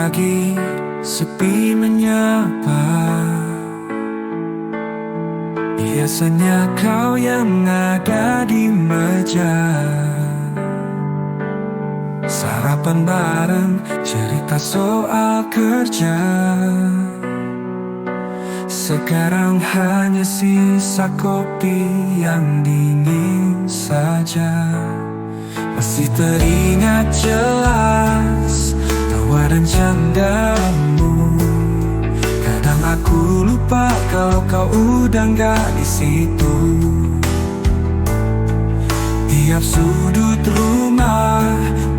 pagi sepi menyapa. Biasanya kau yang ada di meja, sarapan bareng, cerita soal kerja. Sekarang hanya sisa kopi yang dingin saja. Masih teringat jelas tawa dan candamu. Kadang aku lupa kalau kau udah gak di situ. Tiap sudut rumah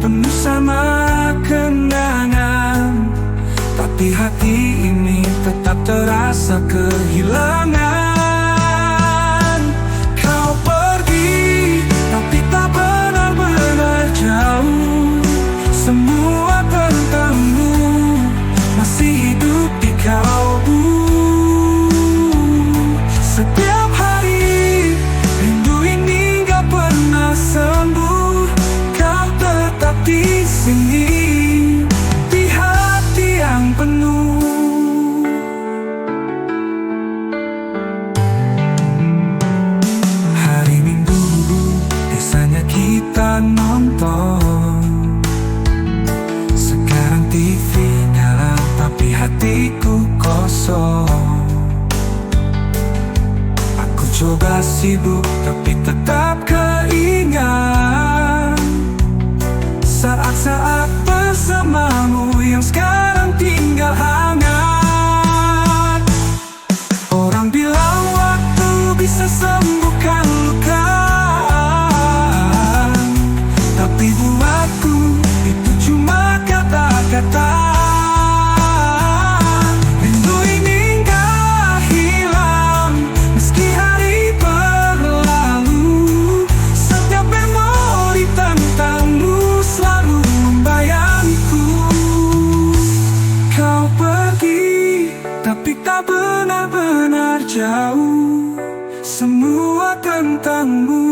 penuh sama kenangan, tapi hati ini tetap terasa kehilangan. Kau pergi, tapi tak benar-benar jauh. Semua tentangmu masih hidup di kalbu. Setiap hari rindu ini gak pernah sembuh. Kau tetap di sini, di hati yang penuh. Hari Minggu biasanya kita nonton. Sekarang TV nyala tapi hatiku kosong. Aku coba sibuk tapi tetap keingat saat-saat bersamamu yang sekarang tinggal hangat. Orang bilang waktu bisa sembuhkan luka, tapi buatku itu cuma kata-kata. Rindu ini gak hilang meski hari berlalu. Setiap memori tentangmu selalu membayangku. Kau pergi, tapi tak benar-benar jauh. Semua tentangmu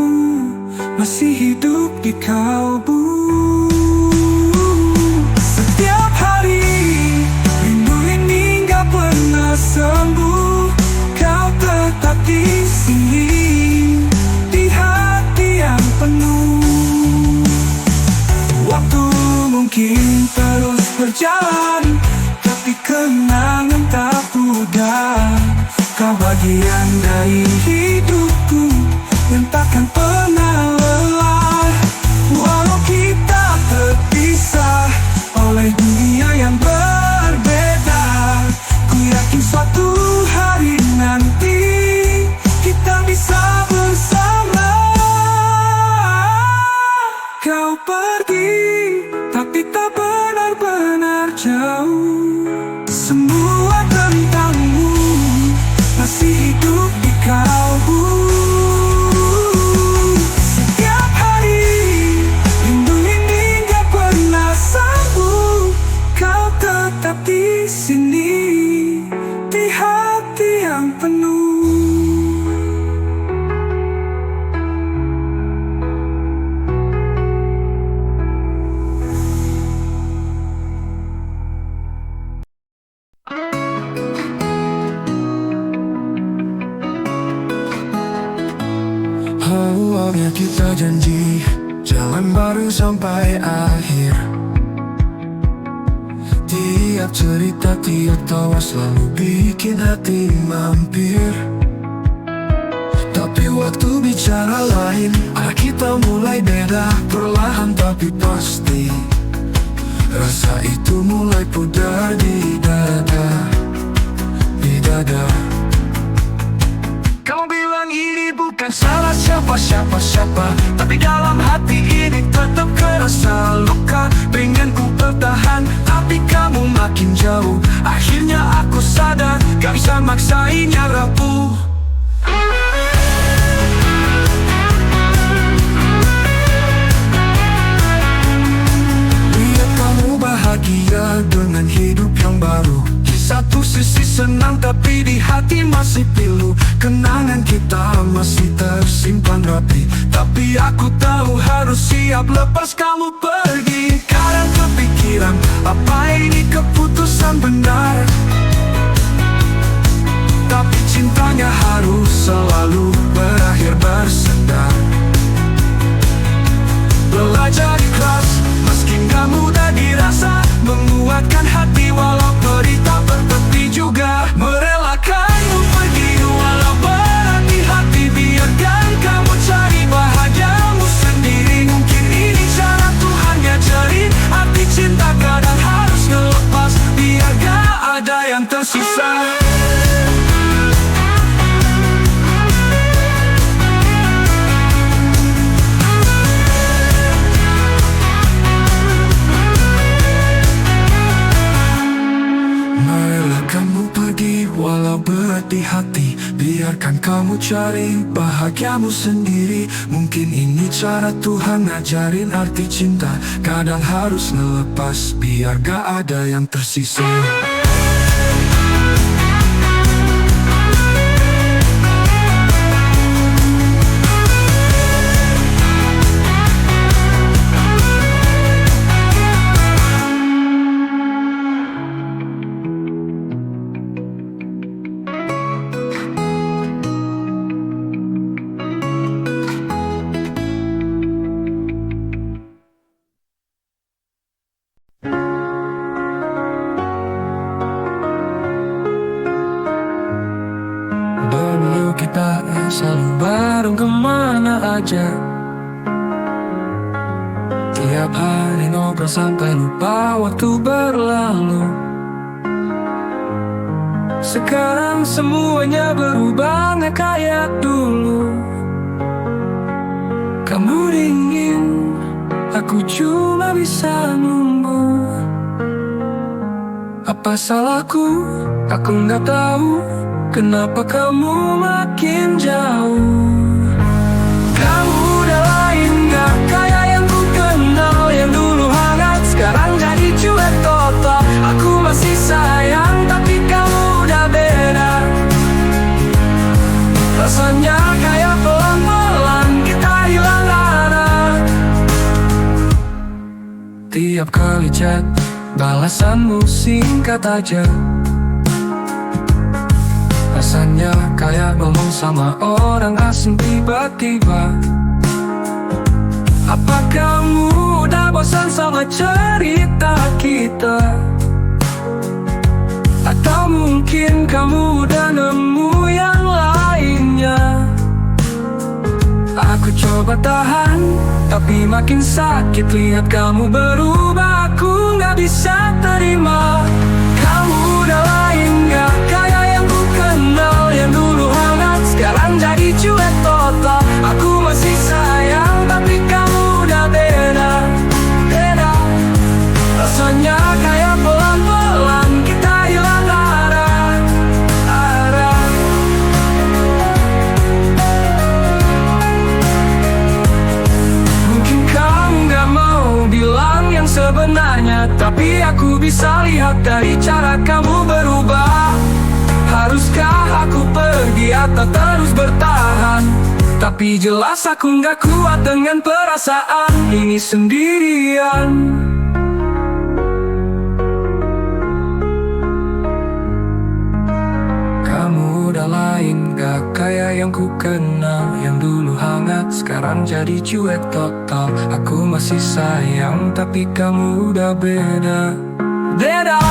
masih hidup di kalbu. Setiap hari rindu ini gak pernah sembuh. Kau tetap di sini, di hati yang penuh. Waktu mungkin terus berjalan, tapi kenangan tak pudar. Kau bagian dari hidupku yang takkan pernah lelah. Walau kita terpisah oleh dunia yang berbeda, ku yakin suatu hari nanti kita bisa bersama. Kau pergi, tapi tak benar-benar jauh. Semua tentangmu masih hidup di kalbu. Setiap hari rindu ini gak pernah sembuh. Kau tetap di sini, di hati yang penuh. Awalnya kita janji jalan bareng sampai akhir. Tiap cerita, tiap tawa selalu bikin hati mampir. Tapi waktu bicara lain, arah kita mulai beda. Perlahan tapi pasti, rasa itu mulai pudar di dada, di dada. Kau bilang ini bukan salah siapa-siapa, tapi dalam hati ini tetap kerasa luka. Pengen ku bertahan, tapi kamu makin jauh. Akhirnya aku sadar, gak bisa maksainnya rapuh. Lihat kamu bahagia dengan hidup yang baru. Di satu sisi senang sayang tapi di hati masih pilu. Kenangan kita masih tersimpan rapi, tapi aku tahu harus siap lepas kamu pergi. Kadang kepikiran, apa ini keputusan benar? Tapi cintanya harus selalu berakhir bersendar. Belajar ikhlas, meski gak mudah dirasa, menguatkan hati walau pedih tak bertepi juga. Merelakanmu pergi walau berat di hati, biarkan kamu cari bahagiamu sendiri. Mungkin ini cara Tuhan ngajarin, arti cinta kadang harus ngelepas, biar gak ada yang tersisa. Walau berat di hati, biarkan kamu cari bahagiamu sendiri. Mungkin ini cara Tuhan ngajarin arti cinta, kadang harus ngelepas, biar gak ada yang tersisa. Dulu kita selalu bareng kemana aja, tiap hari ngobrol sampai lupa waktu berlalu. Sekarang semuanya berubah gak kayak dulu. Kamu dingin, aku cuma bisa nunggu. Apa salahku? Aku gak tahu. Kenapa kamu makin jauh? Kamu udah lain, gak kayak yang ku kenal. Yang dulu hangat, sekarang jadi cuek total. Aku masih sayang, tapi kamu udah beda. Rasanya kayak pelan-pelan kita hilang arah. Tiap kali chat, balasanmu singkat aja. Rasanya kayak ngomong sama orang asing tiba-tiba. Apa kamu udah bosan sama cerita kita? Atau mungkin kamu udah nemu yang lainnya? Aku coba tahan, tapi makin sakit lihat kamu berubah. Aku gak bisa terima. Kamu udah lain, gak kayak yang ku kenal. Yang dulu hangat, sekarang jadi cuek total. Aku masih sayang, tapi kamu udah beda. Beda. Rasanya kayak pelan-pelan kita hilang arah. Mungkin kamu gak mau bilang yang sebenarnya, tapi aku bisa lihat dari cara kamu berubah. Haruskah aku pergi atau terus bertahan? Tapi jelas aku gak kuat dengan perasaan ini sendirian. Kamu udah lain, gak kayak yang ku kenal. Yang dulu hangat, sekarang jadi cuek total. Aku masih sayang, tapi kamu udah beda. Beda.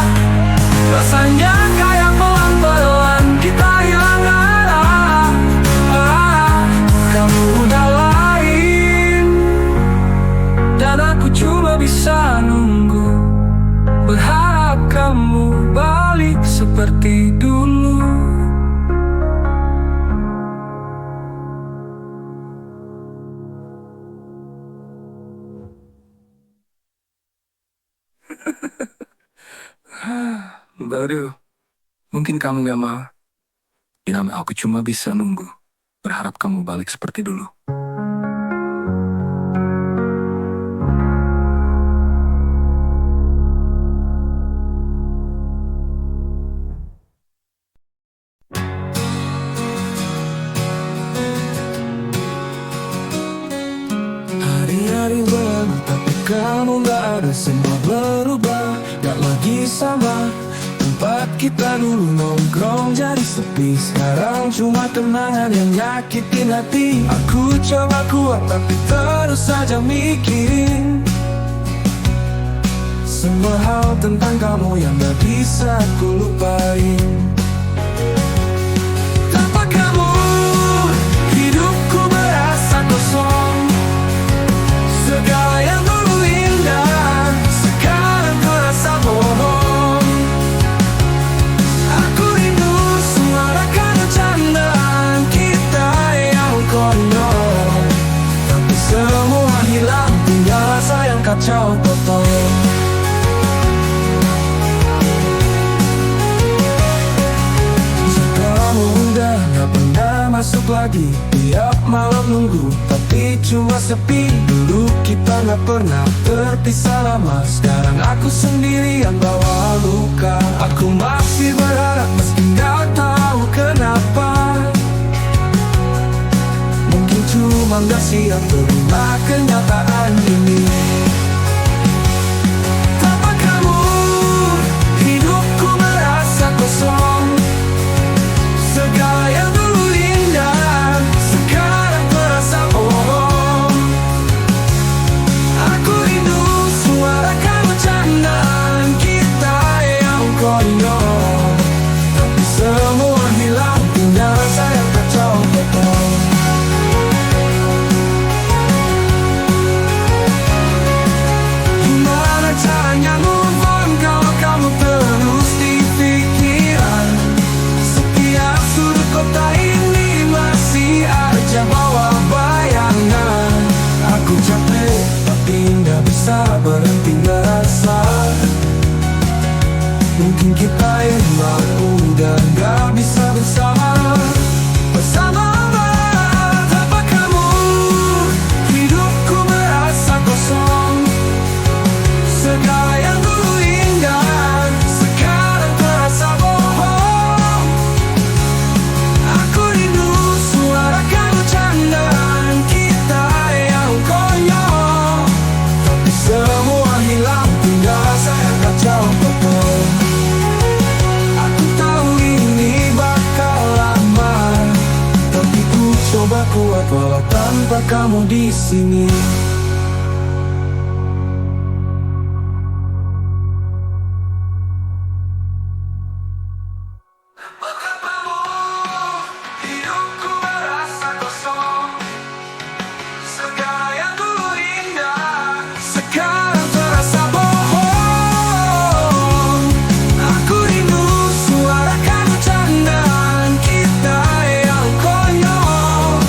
Rasanya kayak pelan-pelan kita hilang arah. Kamu udah lain, dan aku cuma bisa nunggu. Berharap kamu balik seperti dulu. Baru, mungkin kamu gak mau. Bilang aku cuma bisa nunggu. Berharap kamu balik seperti dulu. semua berubah, gak lagi sama. Tempat kita dulu nongkrong jadi sepi, sekarang cuma kenangan yang nyakitin hati. Aku coba kuat tapi terus saja mikirin semua hal tentang kamu yang gak bisa aku lupain. Tanpa kamu, hidupku berasa kosong. Segala yang dulu indah, sekarang terasa bohong. Aku rindu suarakan candaan kita yang konyol, tapi semua hilang, tinggal rasa yang kacau total. Masuk lagi, tiap malam nunggu, tapi cuma sepi. Dulu kita gak pernah terpisah lama, sekarang aku sendirian bawa luka. Aku masih berharap meski gak tahu kenapa. Mungkin cuma gak siap terima kenyataan ini. Tanpa kamu, hidupku merasa kosong. Segala yang berhenti ngerasa. Mungkin kita emang udah gak bisa bersama. Tanpa kamu, hidupku merasa kosong. Segala yang dulu indah, sekarang terasa bohong. Aku rindu suarakan candaan kita yang konyol, semua hilang, tinggal rasa yang kacau total. Aku tahu ini bakal lama, tapi ku coba kuat walau tanpa kamu di sini. Hidupku merasa kosong. Segala yang dulu indah, sekarang terasa bohong. Aku rindu suarakan candaan kita yang konyol,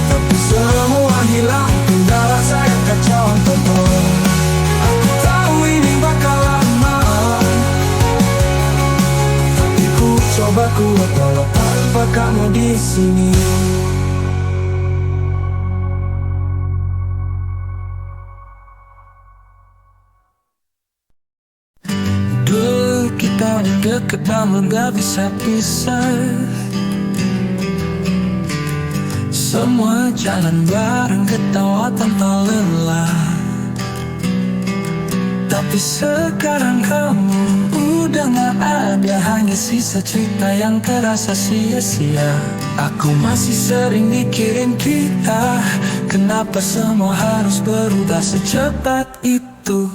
tapi semua hilang, tinggal rasa yang kacau total. Aku tahu ini bakal lama, tapi ku coba kuat walau tanpa kamu di sini. Kita udah deket namun gak bisa pisah. Semua jalan bareng, ketawa tanpa lelah. Tapi sekarang kamu udah gak ada, hanya sisa cerita yang terasa sia-sia. Aku masih sering mikirin kita, kenapa semua harus berubah secepat itu.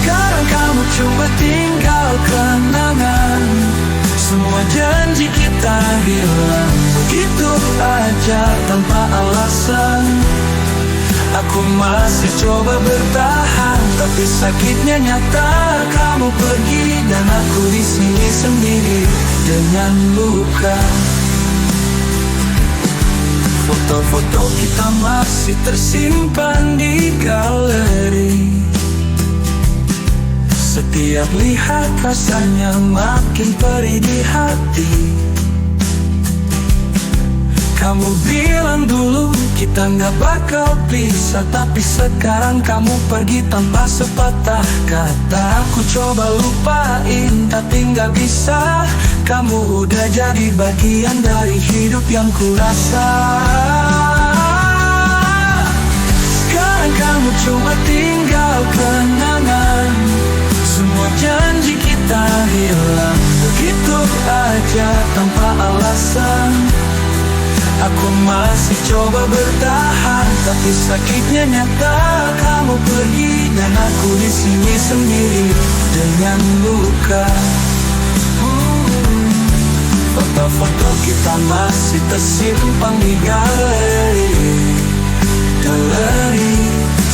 Sekarang kamu cuma tinggal kenangan, semua janji kita hilang begitu aja tanpa alasan. Aku masih coba bertahan, tapi sakitnya nyata. Kamu pergi dan aku di sini sendiri dengan luka. Foto-foto kita masih tersimpan di galeri. Setiap lihat rasanya makin perih di hati. Kamu bilang dulu kita gak bakal pisah, tapi sekarang kamu pergi tanpa sepatah kata. Aku coba lupain tapi gak bisa. Kamu udah jadi bagian dari hidup yang kurasa. Sekarang kamu cuma tinggal kenangan. Semua janji kita hilang begitu aja tanpa alasan. Aku masih coba bertahan, tapi sakitnya nyata. Kamu pergi dan aku di sini sendiri dengan luka. Foto-foto kita masih tersimpan di galeri.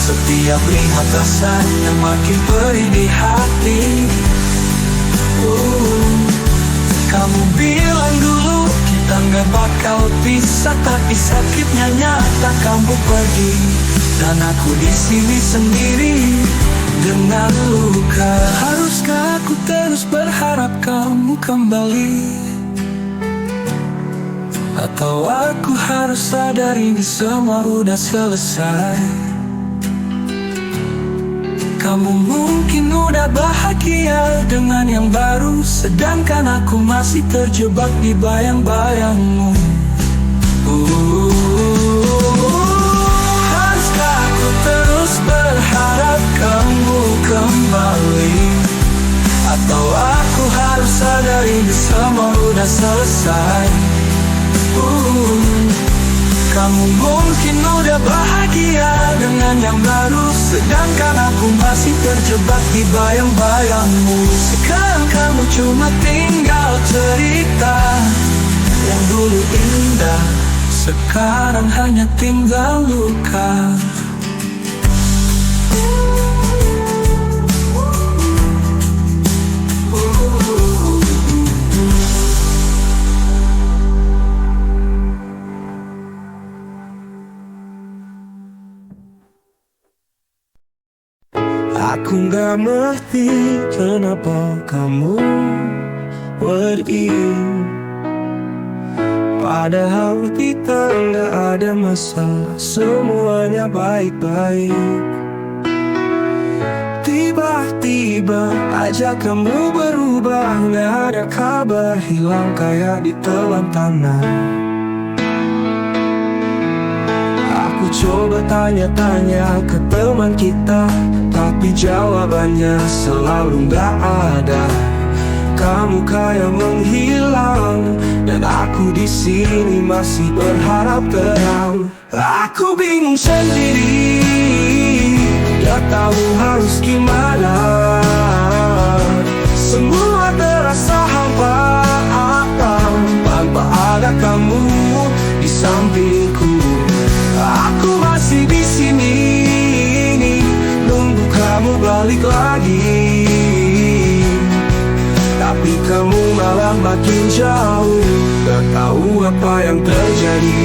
Setiap lihat rasanya makin perih di hati. Kamu bilang dulu kita nggak bakal pisah, tapi sakitnya nyata kamu pergi dan aku di sini sendiri dengan luka. Haruskah aku terus berharap kamu kembali, atau aku harus sadar ini semua udah selesai? Kamu mungkin udah bahagia dengan yang baru, sedangkan aku masih terjebak di bayang-bayangmu. Haruskah aku terus berharap kamu kembali, atau aku harus sadar ini semua udah selesai? Kamu mungkin udah bahagia dengan yang baru, sedangkan aku masih terjebak di bayang-bayangmu. Sekarang kamu cuma tinggal cerita yang dulu indah, sekarang hanya tinggal luka. Aku gak ngerti kenapa kamu pergi, padahal kita gak ada masalah, semuanya baik-baik. Tiba-tiba aja kamu berubah, gak ada kabar, hilang kayak ditelan tanah. Aku coba tanya-tanya ke teman kita, tapi jawabannya selalu gak ada. Kamu kayak menghilang, dan aku di sini masih berharap terang. Aku bingung sendiri, gak tahu harus gimana. Semua terasa hampa tanpa ada kamu di sampingku. Aku masih di sini nunggu kamu balik lagi, tapi kamu malah makin jauh. Gak tahu apa yang terjadi.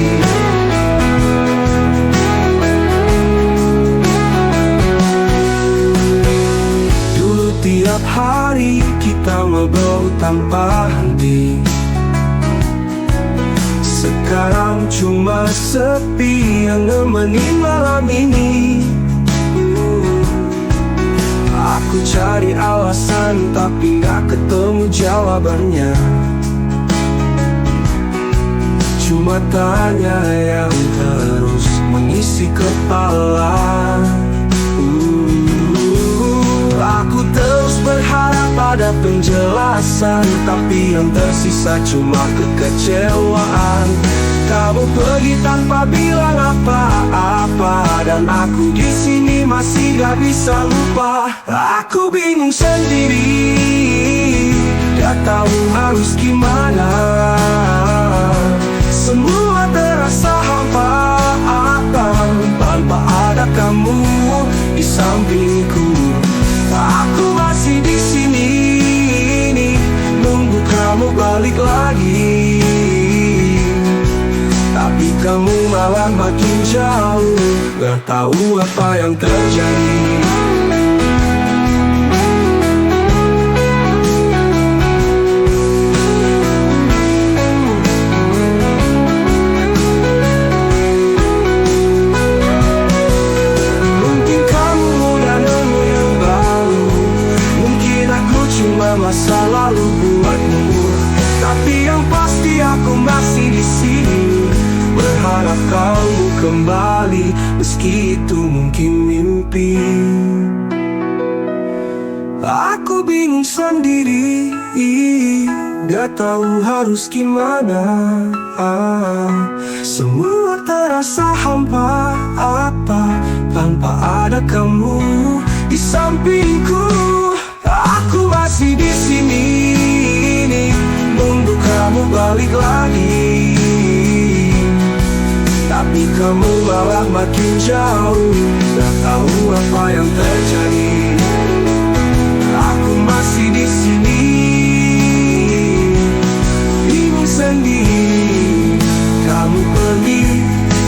Dulu tiap hari kita ngobrol tanpa henti, sekarang cuma sepi yang nemenin malam ini. Aku cari alasan tapi gak ketemu jawabannya, cuma tanya yang terus mengisi kepala. Aku terus berharap ada penjelasan, tapi yang tersisa cuma kekecewaan. Kamu pergi tanpa bilang apa-apa, dan aku di sini masih gak bisa lupa. Aku bingung sendiri, gak tahu harus gimana. Semua terasa hampa tanpa ada kamu di sampingku. Aku masih di sini nunggu kamu balik lagi, tapi kamu malah makin jauh. Gak tahu apa yang terjadi. Mungkin kamu udah nemu yang baru, mungkin aku cuma masa lalu buatmu, tapi yang pasti aku masih di sini berharap kamu kembali. kembali, meski itu mungkin mimpi. Aku bingung sendiri, gak tahu harus gimana. Semua terasa hampa, tanpa ada kamu di sampingku. Aku masih di sini, nunggu kamu balik lagi. Tapi kamu malah makin jauh, gak tahu apa yang terjadi. Aku masih di sini, bingung sendiri. Kamu pergi,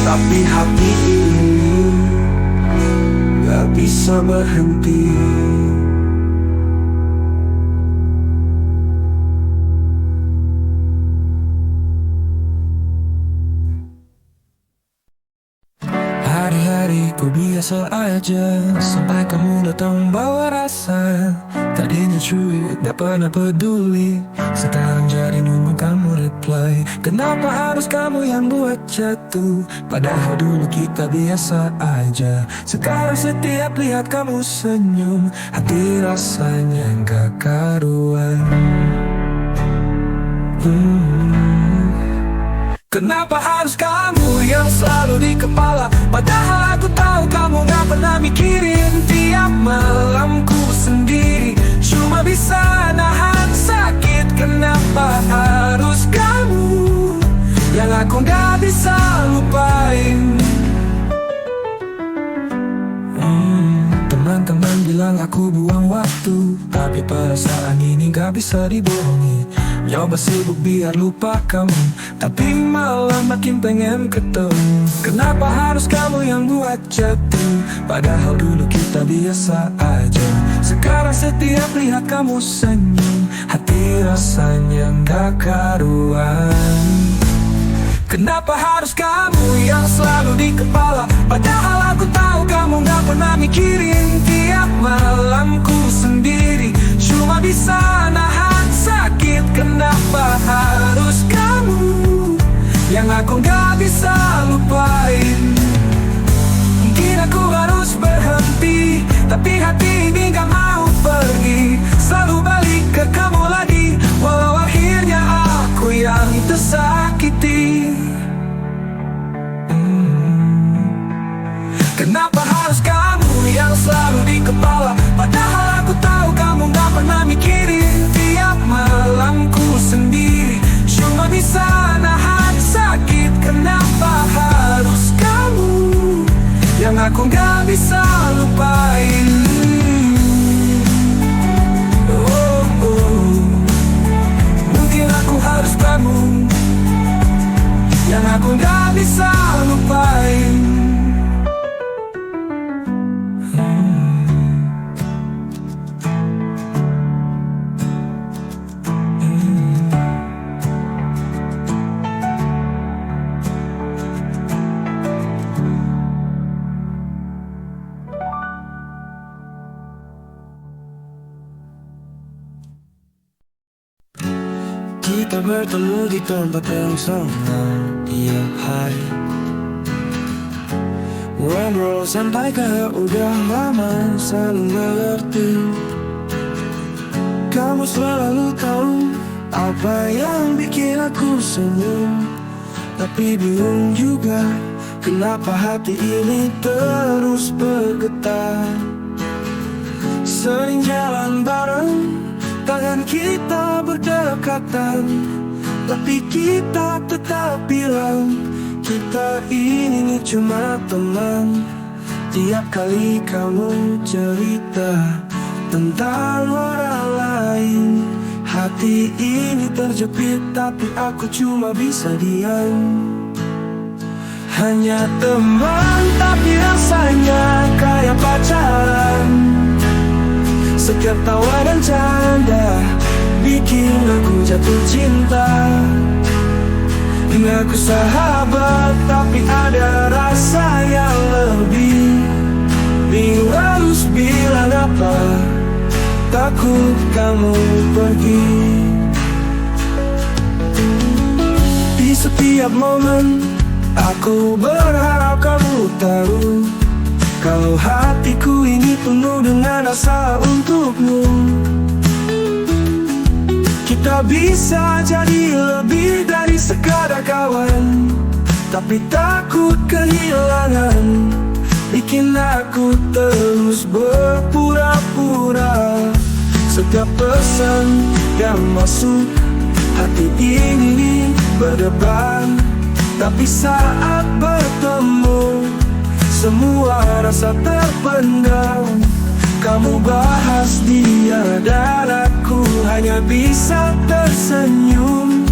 tapi hati ini gak bisa berhenti. Hari-hari ku biasa aja, sampai kamu datang bawa rasa. Tadinya cuek, gak pernah peduli, sekarang jadi nunggu kamu reply. Kenapa harus kamu yang buat jatuh, padahal dulu kita biasa aja. Sekarang setiap lihat kamu senyum, hati rasanya gak karuan. Kenapa harus kamu yang selalu di kepala, padahal aku tahu kamu gak pernah mikirin. Tiap malamku sendiri cuma bisa nahan sakit. Kenapa harus kamu yang aku gak bisa lupain? Teman-teman bilang aku buang waktu, tapi perasaan ini gak bisa dibohongi. Nyoba sibuk biar lupa kamu, tapi malah makin pengen ketemu. Kenapa harus kamu yang buat jatuh, padahal dulu kita biasa aja. Sekarang setiap lihat kamu senyum, hati rasanya gak karuan. Kenapa harus kamu yang selalu di kepala, padahal aku tahu kamu gak pernah mikirin. Tiap malamku sendiri cuma bisa nahan sakit. Kenapa harus kamu yang aku gak bisa lupain? Mungkin aku harus berhenti, tapi hati ini gak mau pergi. Selalu balik ke kamu lagi, walau akhirnya aku yang tersakiti. Kenapa harus kamu yang selalu di kepala, padahal aku tahu kamu gak pernah mikirin. Tiap malamku sendiri cuma bisa nahan sakit. Kenapa harus kamu yang aku gak bisa lupain? Mungkin aku harus kamu yang aku gak bisa lupain. Kita bertemu di tempat yang sama tiap hari, ngobrol sampai kayak udah lama saling mengerti. Kamu selalu tahu apa yang bikin aku senyum, tapi bingung juga kenapa hati ini terus bergetar. Sering jalan bareng, tangan kita berdekatan, tapi kita tetap bilang kita ini cuma teman. Tiap kali kamu cerita tentang orang lain, hati ini terjepit, tapi aku cuma bisa diam. Hanya teman, tapi rasanya kayak pacaran. Setiap tawa dan canda bikin aku jatuh cinta. Ngaku sahabat, tapi ada rasa yang lebih. Bingung harus bilang apa, takut kamu pergi. Di setiap momen Aku berharap kamu tahu kalau hatiku ini penuh dengan rasa untukmu. Kita bisa jadi lebih dari sekadar kawan, tapi takut kehilangan bikin aku terus berpura-pura. Setiap pesan yang masuk hati ini berdebar, tapi saat bertemu semua rasa terpendam. Kamu bahas dia dan aku hanya bisa tersenyum,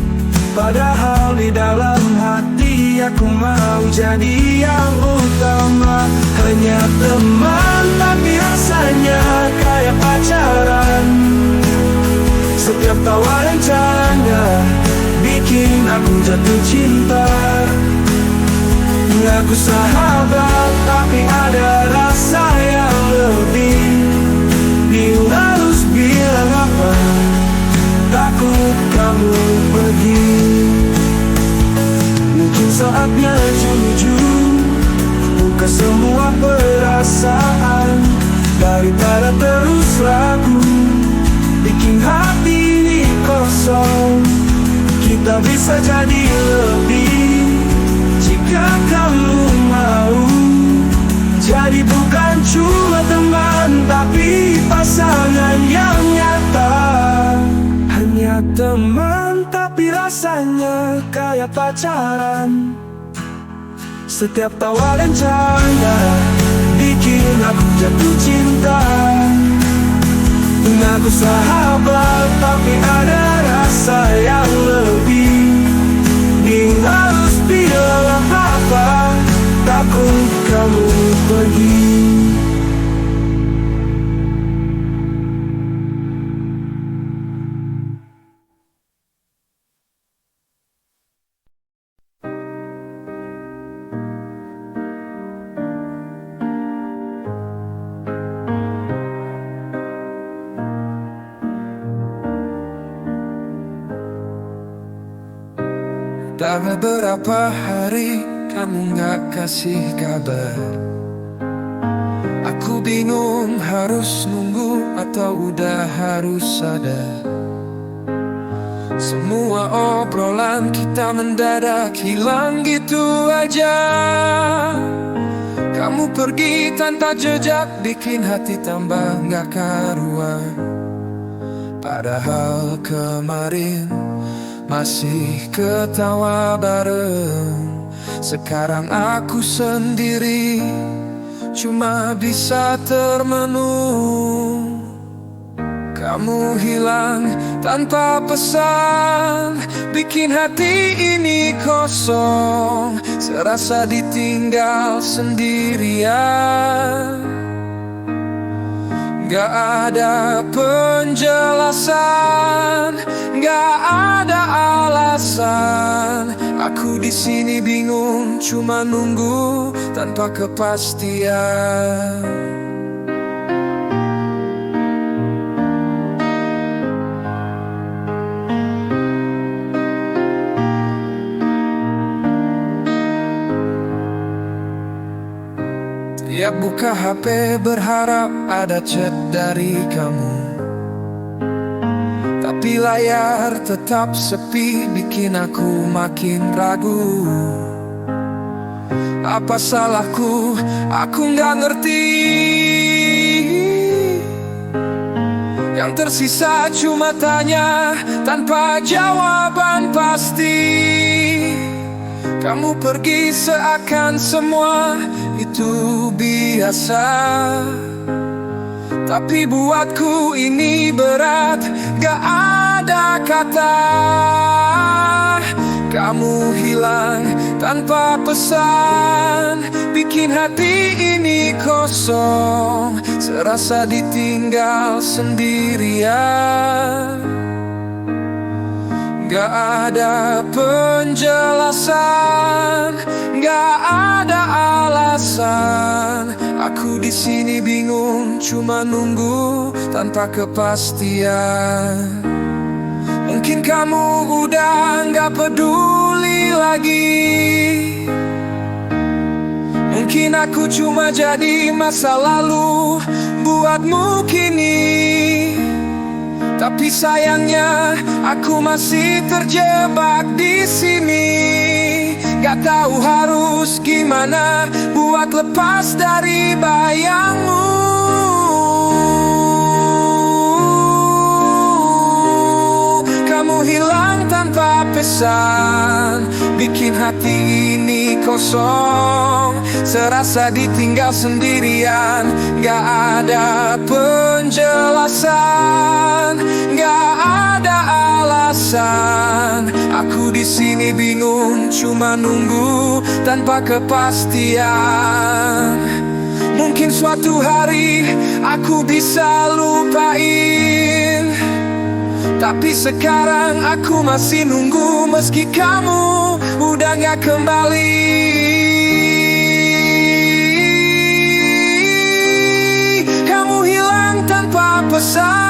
padahal di dalam hati aku mau jadi yang utama. Hanya teman tapi rasanya kayak pacaran. Setiap tawa dan canda bikin aku jatuh cinta. Ngaku sahabat tapi ada rasa yang lebih. Bingung harus bilang apa, takut kamu pergi. Mungkin saatnya jujur, buka semua perasaan, daripada terus ragu bikin hati ini kosong. Kita bisa jadi lebih jika kamu mau. Jadi bukan cuma teman, tapi pasangan yang nyata. Hanya teman tapi rasanya kayak pacaran. Setiap tawa dan canda bikin aku jatuh cinta. Ngaku sahabat tapi ada rasa yang lebih. Bingung harus bilang apa, takut kamu pergi. Dah beberapa hari kamu gak kasih kabar. Aku bingung harus nunggu atau udah harus sadar. Semua obrolan kita mendadak hilang gitu aja. Kamu pergi tanpa jejak bikin hati tambah gak karuan. Padahal kemarin masih ketawa bareng. Sekarang aku sendiri cuma bisa termenung. Kamu hilang tanpa pesan, bikin hati ini kosong, serasa ditinggal sendirian. Gak ada penjelasan, gak ada alasan. Aku di sini bingung, cuma nunggu tanpa kepastian. Tiap buka HP berharap ada chat dari kamu, tapi layar tetap sepi bikin aku makin ragu. Apa salahku? Aku gak ngerti. Yang tersisa cuma tanya tanpa jawaban pasti. Kamu pergi seakan semua itu biasa, tapi buatku ini berat, gak ada kata. Kamu hilang tanpa pesan, bikin hati ini kosong, serasa ditinggal sendirian. Gak ada penjelasan, gak ada alasan. Aku di sini bingung, cuma nunggu tanpa kepastian. Mungkin kamu udah gak peduli lagi, Mungkin aku cuma jadi masa lalu buatmu kini, tapi sayangnya aku masih terjebak di sini. Gak tahu harus gimana buat lepas dari bayangmu. Kamu hilang tanpa pesan, bikin hati ini kosong. Serasa ditinggal sendirian, gak ada penjelasan, gak ada alasan. Aku di sini bingung, cuma nunggu tanpa kepastian. Mungkin suatu hari aku bisa lupain, tapi sekarang aku masih nunggu. Meski kamu udah gak kembali, kamu hilang tanpa pesan.